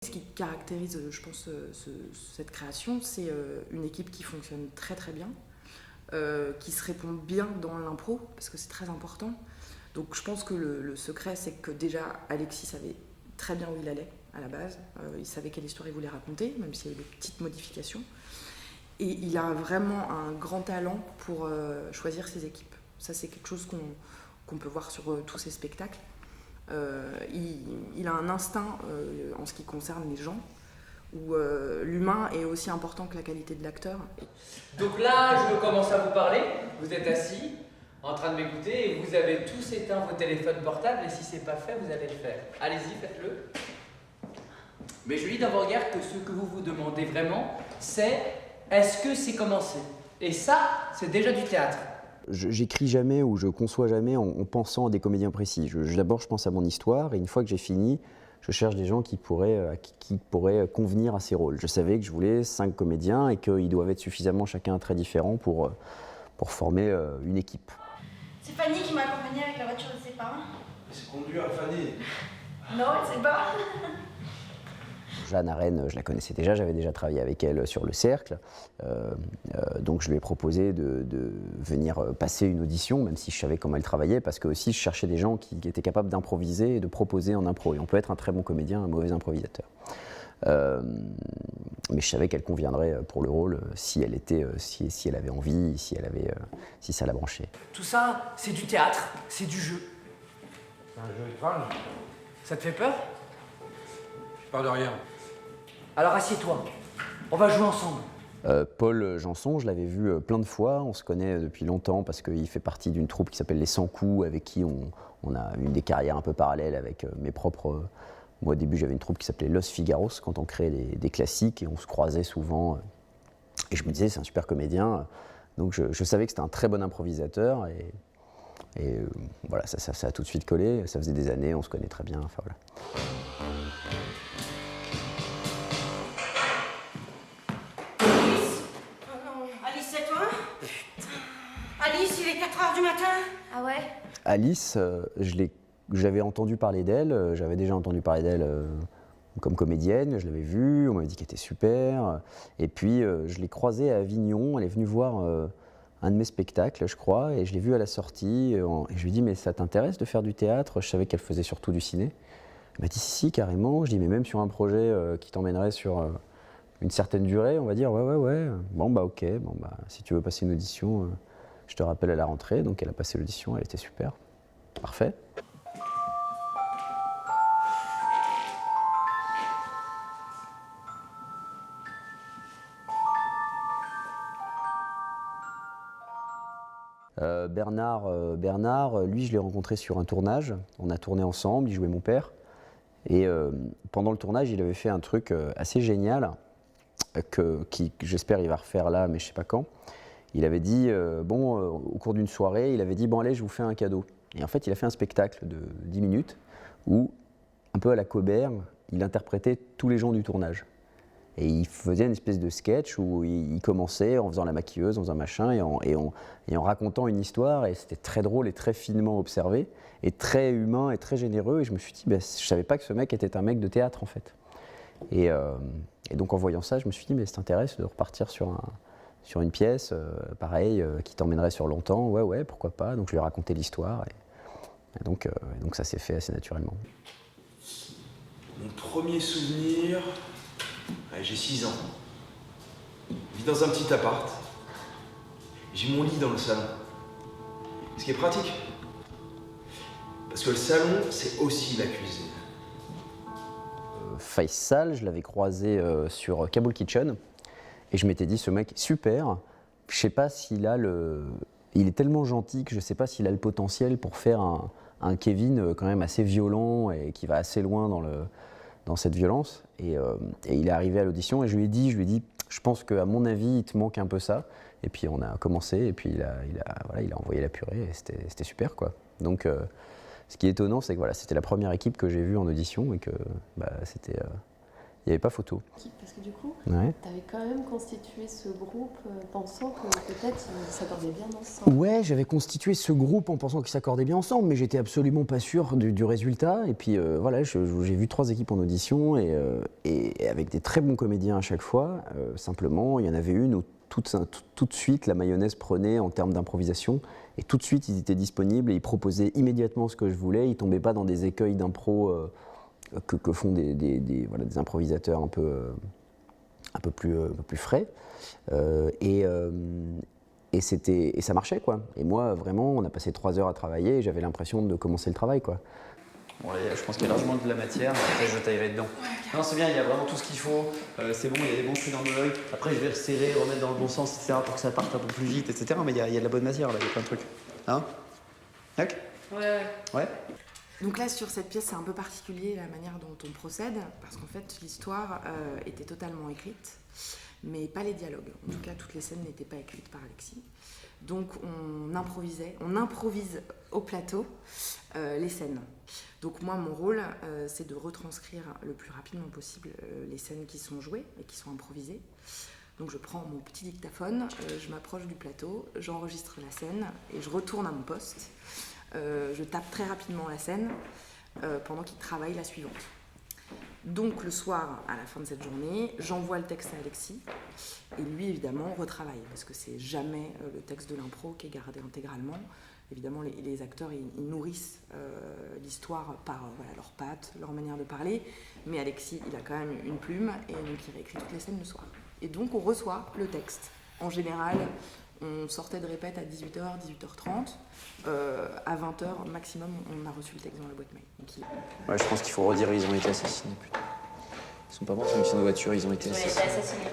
Ce qui caractérise, je pense, cette création, c'est une équipe qui fonctionne très très bien, qui se répond bien dans l'impro, parce que c'est très important. Donc je pense que le secret, c'est que déjà Alexis savait très bien où il allait à la base. Il savait quelle histoire il voulait raconter, même s'il y avait des petites modifications. Et il a vraiment un grand talent pour choisir ses équipes. Ça, c'est quelque chose qu'on peut voir sur tous ses spectacles. Il a un instinct en ce qui concerne les gens, où l'humain est aussi important que la qualité de l'acteur. Donc là, je commence à vous parler, vous êtes assis, en train de m'écouter, et vous avez tous éteint vos téléphones portables, et si c'est pas fait, vous allez le faire. Allez-y, faites-le. Mais je lis dans vos regards que ce que vous vous demandez vraiment, c'est est-ce que c'est commencé? Et ça, c'est déjà du théâtre. J'écris jamais ou je conçois jamais en pensant à des comédiens précis. D'abord, je pense à mon histoire et une fois que j'ai fini, je cherche des gens qui pourraient convenir à ces rôles. Je savais que je voulais 5 comédiens et qu'ils doivent être suffisamment chacun très différents pour former une équipe. C'est Fanny qui m'a accompagnée avec la voiture de ses parents. C'est conduire Fanny. Non, elle sait pas. Jeanne Arène, je la connaissais déjà, j'avais déjà travaillé avec elle sur Le Cercle. Donc je lui ai proposé de venir passer une audition, même si je savais comment elle travaillait, parce que aussi je cherchais des gens qui étaient capables d'improviser et de proposer en impro. Et on peut être un très bon comédien, un mauvais improvisateur. Mais je savais qu'elle conviendrait pour le rôle si elle avait envie, si ça la branchait. Tout ça, c'est du théâtre, c'est du jeu. C'est un jeu étrange. Ça te fait peur? Je parle de rien. Alors assieds-toi, on va jouer ensemble. Paul Janson, je l'avais vu plein de fois, on se connaît depuis longtemps parce qu'il fait partie d'une troupe qui s'appelle Les 100 coups, avec qui on a une des carrières un peu parallèles avec mes propres... Moi au début j'avais une troupe qui s'appelait Los Figaros, quand on créait des classiques et on se croisait souvent. Et je me disais c'est un super comédien, donc je savais que c'était un très bon improvisateur et voilà, ça a tout de suite collé, ça faisait des années, on se connaît très bien, enfin voilà. Alice, c'est toi? Alice, il est 4h du matin. Ah ouais? Alice, j'avais entendu parler d'elle, j'avais déjà entendu parler d'elle comme comédienne, je l'avais vue, on m'avait dit qu'elle était super. Et puis je l'ai croisée à Avignon, elle est venue voir un de mes spectacles, je crois, et je l'ai vue à la sortie. Et je lui ai dit, mais ça t'intéresse de faire du théâtre? Je savais qu'elle faisait surtout du ciné. Elle m'a dit, si, carrément. Je dis, mais même sur un projet qui t'emmènerait sur une certaine durée, on va dire, ouais. Bon, bah ok, bon, bah, si tu veux passer une audition, je te rappelle à la rentrée. Donc elle a passé l'audition, elle était super. Parfait. Bernard, lui, je l'ai rencontré sur un tournage. On a tourné ensemble, il jouait mon père. Et pendant le tournage, il avait fait un truc assez génial, qui j'espère il va refaire là, mais je sais pas quand. Il avait dit, au cours d'une soirée, il avait dit, bon allez, je vous fais un cadeau. Et en fait, il a fait un spectacle de 10 minutes où, un peu à la Cobert, il interprétait tous les gens du tournage. Et il faisait une espèce de sketch où il commençait en faisant la maquilleuse, en faisant machin, et en racontant une histoire. Et c'était très drôle et très finement observé, et très humain et très généreux. Et je me suis dit, je ne savais pas que ce mec était un mec de théâtre, en fait. Et donc en voyant ça, je me suis dit, mais ça t'intéresse de repartir sur une pièce, pareil, qui t'emmènerait sur longtemps? Ouais, pourquoi pas. Donc je lui ai raconté l'histoire. Et donc ça s'est fait assez naturellement. Mon premier souvenir... Ouais, j'ai 6 ans. Je vis dans un petit appart. J'ai mon lit dans le salon. Ce qui est pratique. Parce que le salon, c'est aussi la cuisine. Faisal, je l'avais croisé sur Kabul Kitchen. Et je m'étais dit, ce mec est super. Je sais pas s'il a il est tellement gentil que je sais pas s'il a le potentiel pour faire un Kevin quand même assez violent et qui va assez loin dans cette violence. Et il est arrivé à l'audition et je lui ai dit, je pense qu'à mon avis, il te manque un peu ça. Et puis on a commencé et puis il a envoyé la purée et c'était super, quoi. Donc ce qui est étonnant, c'est que voilà, c'était la première équipe que j'ai vue en audition et que c'était Il n'y avait pas photo. Parce que du coup, Ouais. tu avais quand même constitué ce groupe pensant que peut-être ils s'accordaient bien ensemble. Ouais, j'avais constitué ce groupe en pensant qu'ils s'accordaient bien ensemble, mais j'étais absolument pas sûr du résultat. Et puis voilà, j'ai vu 3 équipes en audition et avec des très bons comédiens à chaque fois. Simplement, il y en avait une où tout de suite la mayonnaise prenait en termes d'improvisation. Et tout de suite, ils étaient disponibles et ils proposaient immédiatement ce que je voulais. Ils tombaient pas dans des écueils d'impro que font des improvisateurs un peu plus frais. Et ça marchait, quoi. Et moi, vraiment, on a passé 3 heures à travailler et j'avais l'impression de commencer le travail, quoi. Bon, je pense qu'il y a largement de la matière, après je taillerai dedans. Non, c'est bien, il y a vraiment tout ce qu'il faut. C'est bon, il y a des bons trucs dans l'œil. Après, je vais resserrer, remettre dans le bon sens, etc. pour que ça parte un peu plus vite, etc. Mais il y a de la bonne matière, là, il y a plein de trucs. Hein? Tac? Ouais. Donc là, sur cette pièce, c'est un peu particulier la manière dont on procède, parce qu'en fait, l'histoire était totalement écrite, mais pas les dialogues. En tout cas, toutes les scènes n'étaient pas écrites par Alexis. Donc on improvise au plateau les scènes. Donc moi, mon rôle, c'est de retranscrire le plus rapidement possible les scènes qui sont jouées et qui sont improvisées. Donc je prends mon petit dictaphone, je m'approche du plateau, j'enregistre la scène et je retourne à mon poste. Je tape très rapidement la scène pendant qu'il travaille la suivante. Donc le soir, à la fin de cette journée, j'envoie le texte à Alexis et lui évidemment retravaille parce que c'est jamais le texte de l'impro qui est gardé intégralement. Évidemment les acteurs ils nourrissent l'histoire par leurs pattes, leur manière de parler, mais Alexis il a quand même une plume et donc il réécrit toutes les scènes le soir. Et donc on reçoit le texte. En général, on sortait de répète à 18h, 18h30. À 20h maximum, on a reçu le texte dans la boîte mail. Ouais, je pense qu'il faut redire, ils ont été assassinés, putain. Ils sont pas morts sur une de voiture, ils ont été assassinés.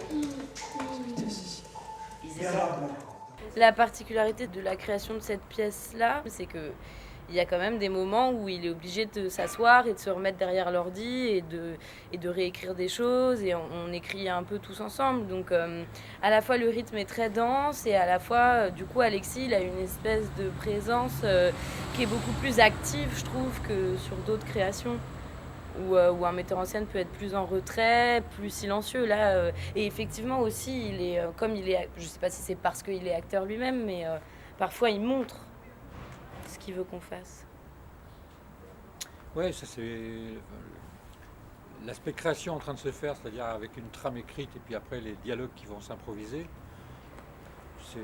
La particularité de la création de cette pièce-là, c'est que il y a quand même des moments où il est obligé de s'asseoir et de se remettre derrière l'ordi et de réécrire des choses et on écrit un peu tous ensemble. Donc à la fois le rythme est très dense et à la fois du coup Alexis il a une espèce de présence qui est beaucoup plus active je trouve que sur d'autres créations où un metteur en scène peut être plus en retrait, plus silencieux là et effectivement aussi il est comme il est, je sais pas si c'est parce qu'il est acteur lui-même mais parfois il montre ce qu'il veut qu'on fasse. Ouais, ça c'est l'aspect création en train de se faire, c'est-à-dire avec une trame écrite et puis après les dialogues qui vont s'improviser. C'est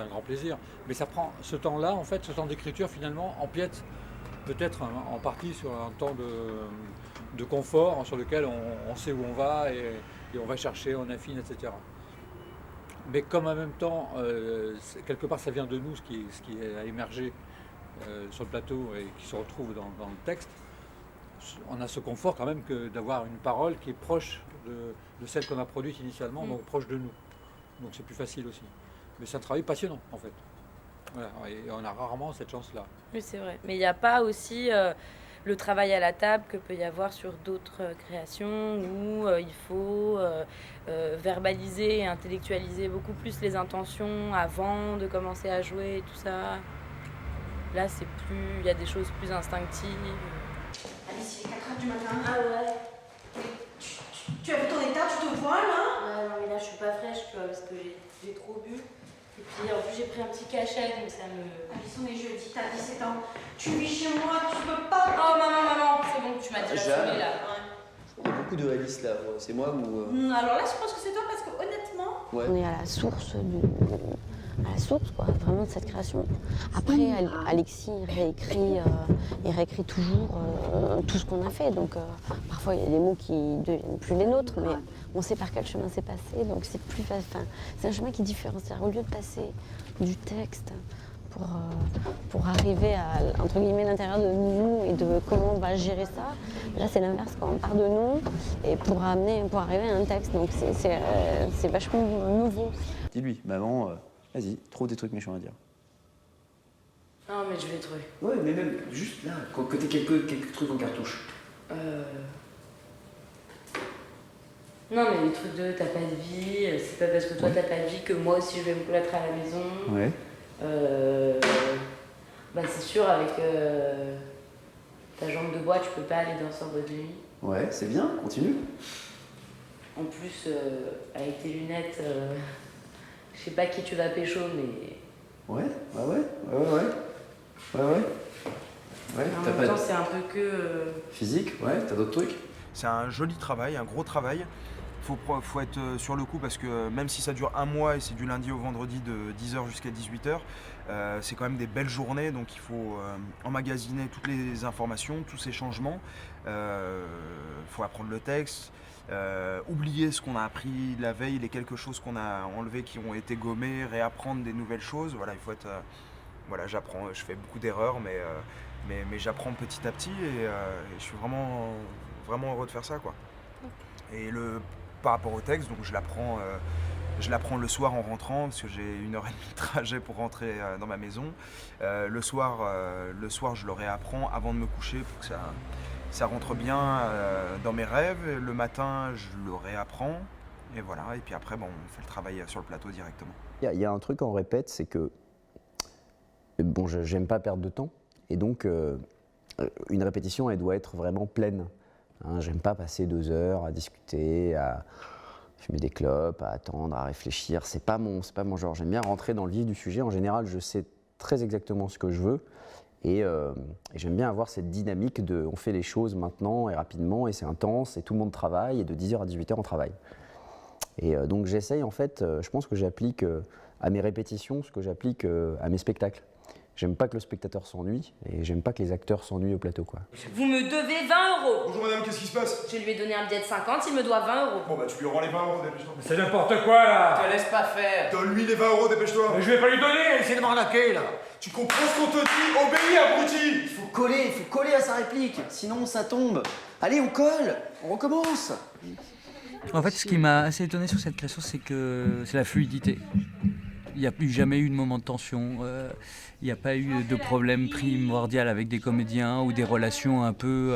un grand plaisir. Mais ça prend ce temps-là, en fait, ce temps d'écriture finalement empiète peut-être en partie sur un temps de confort sur lequel on sait où on va et on va chercher, on affine, etc. Mais comme en même temps, quelque part ça vient de nous, ce qui a émergé sur le plateau et qui se retrouve dans le texte, on a ce confort quand même que d'avoir une parole qui est proche de celle qu'on a produite initialement, donc proche de nous. Donc c'est plus facile aussi. Mais c'est un travail passionnant en fait. Voilà, et on a rarement cette chance-là. Oui, c'est vrai. Mais il n'y a pas aussi le travail à la table que peut y avoir sur d'autres créations où il faut verbaliser et intellectualiser beaucoup plus les intentions avant de commencer à jouer et tout ça. Là, c'est plus, il y a des choses plus instinctives. Alice, il est 4h du matin. Ah ouais. Tu as vu ton état, tu te vois là? Ouais, non, mais là, je suis pas fraîche, tu vois, parce que j'ai trop bu. Et puis, en plus, j'ai pris un petit cachet, donc ça me... Alice, on est jeudi, t'as 17 ans. Tu vis chez moi, tu peux pas. Oh, maman, c'est bon, tu m'as déjà saoulée, là. Il y a beaucoup de Alice là, c'est moi ou... Alors là, je pense que c'est toi parce que honnêtement... Ouais. On est à la source quoi, vraiment de cette création. Après, Alexis il réécrit toujours tout ce qu'on a fait. Donc parfois il y a des mots qui ne deviennent plus les nôtres, mais on sait par quel chemin c'est passé. Donc c'est plus facile. Enfin, c'est un chemin qui est différent. C'est-à-dire, au lieu de passer du texte pour arriver à entre guillemets l'intérieur de nous et de comment on va gérer ça, là c'est l'inverse, quand on part de nous et pour arriver à un texte. Donc c'est vachement nouveau. Dis-lui, maman, vas-y, trouve des trucs méchants à dire. Non, mais je vais trouver. Ouais, mais même juste là, que t'aies quelques trucs en cartouche. Non, mais les trucs de t'as pas de vie, c'est pas parce que toi t'as pas de vie que moi aussi je vais me connaître à la maison. Ouais. Bah c'est sûr, avec ta jambe de bois, tu peux pas aller dans ce boîte de nuit. Ouais, c'est bien, continue. En plus, avec tes lunettes, je sais pas qui tu vas pécho, mais Ouais. en T'as même pas temps, de c'est un peu que... physique, ouais, t'as d'autres trucs? C'est un joli travail, un gros travail. Faut être sur le coup parce que même si ça dure un mois et c'est du lundi au vendredi de 10h jusqu'à 18h, c'est quand même des belles journées, donc il faut emmagasiner toutes les informations, tous ces changements. Faut apprendre le texte, oublier ce qu'on a appris la veille, les quelques choses qu'on a enlevées qui ont été gommées, réapprendre des nouvelles choses. Voilà, il faut être... voilà, j'apprends, je fais beaucoup d'erreurs, mais j'apprends petit à petit et je suis vraiment heureux de faire ça, quoi. Et par rapport au texte, donc je l'apprends le soir en rentrant parce que j'ai 1h30 de trajet pour rentrer dans ma maison. Le soir, je le réapprends avant de me coucher pour que ça rentre bien dans mes rêves. Le matin, je le réapprends et voilà. Et puis après, bon, on fait le travail sur le plateau directement. Il y a un truc qu'on répète, c'est que bon, j'aime pas perdre de temps et donc une répétition, elle doit être vraiment pleine. Hein, j'aime pas passer 2 heures à discuter, à fumer des clopes, à attendre, à réfléchir. C'est pas mon genre. J'aime bien rentrer dans le vif du sujet. En général, je sais très exactement ce que je veux et j'aime bien avoir cette dynamique de on fait les choses maintenant et rapidement et c'est intense et tout le monde travaille et de 10h à 18h on travaille. Et donc j'essaye en fait, je pense que j'applique à mes répétitions ce que j'applique à mes spectacles. J'aime pas que le spectateur s'ennuie et j'aime pas que les acteurs s'ennuient au plateau, quoi. Vous me devez 20 €. Bonjour madame, qu'est-ce qui se passe? Je lui ai donné un billet de 50, il me doit 20 €. Bon bah tu lui rends les 20 €, dépêche-toi. C'est n'importe quoi là. Te laisse pas faire. Donne-lui les 20 €, dépêche-toi. Mais je vais pas lui donner, essaye de m'arnaquer là. Tu comprends ce qu'on te dit? Obéis, abruti! Il faut coller à sa réplique, sinon ça tombe. Allez, on colle, on recommence. En fait, ce qui m'a assez étonné sur cette création, c'est que c'est la fluidité. Il n'y a plus jamais eu de moment de tension. Il n'y a pas eu de problème primordial avec des comédiens ou des relations un peu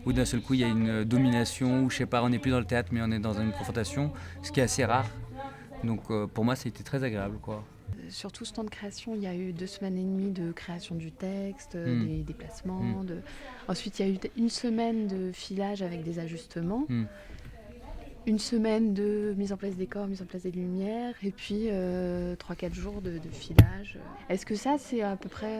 où d'un seul coup il y a une domination ou je sais pas, on n'est plus dans le théâtre mais on est dans une confrontation, ce qui est assez rare. Donc pour moi, ça a été très agréable, quoi. Sur tout ce temps de création, il y a eu 2 semaines et demie de création du texte, des déplacements. Ensuite, il y a eu 1 semaine de filage avec des ajustements. 1 semaine de mise en place des décors, mise en place des lumières, et puis 3-4 jours de filage. Est-ce que ça, c'est à peu près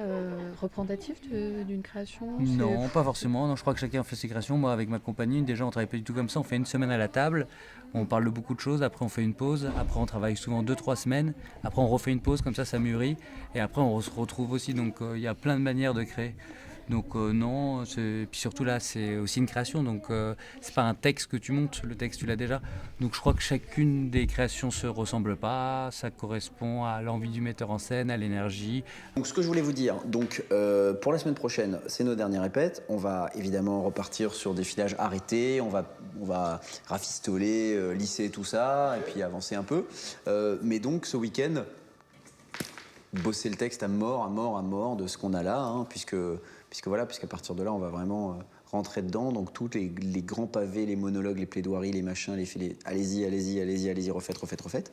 représentatif d'une création? Non, pas forcément. Non, je crois que chacun fait ses créations. Moi, avec ma compagnie, déjà, on travaille pas du tout comme ça. On fait 1 semaine à la table, on parle de beaucoup de choses, après on fait une pause, après on travaille souvent 2-3 semaines, après on refait une pause, comme ça mûrit, et après on se retrouve aussi. Donc il y a plein de manières de créer. Donc non, puis surtout là c'est aussi une création, donc c'est pas un texte que tu montes, le texte tu l'as déjà. Donc je crois que chacune des créations se ressemble pas, ça correspond à l'envie du metteur en scène, à l'énergie. Donc ce que je voulais vous dire, donc pour la semaine prochaine, c'est nos dernières répètes. On va évidemment repartir sur des filages arrêtés, on va rafistoler, lisser tout ça, et puis avancer un peu. Mais donc ce week-end, bosser le texte à mort de ce qu'on a là, hein, puisqu'à partir de là, on va vraiment rentrer dedans. Donc tous les grands pavés, les monologues, les plaidoiries, les machins, allez-y, refaites.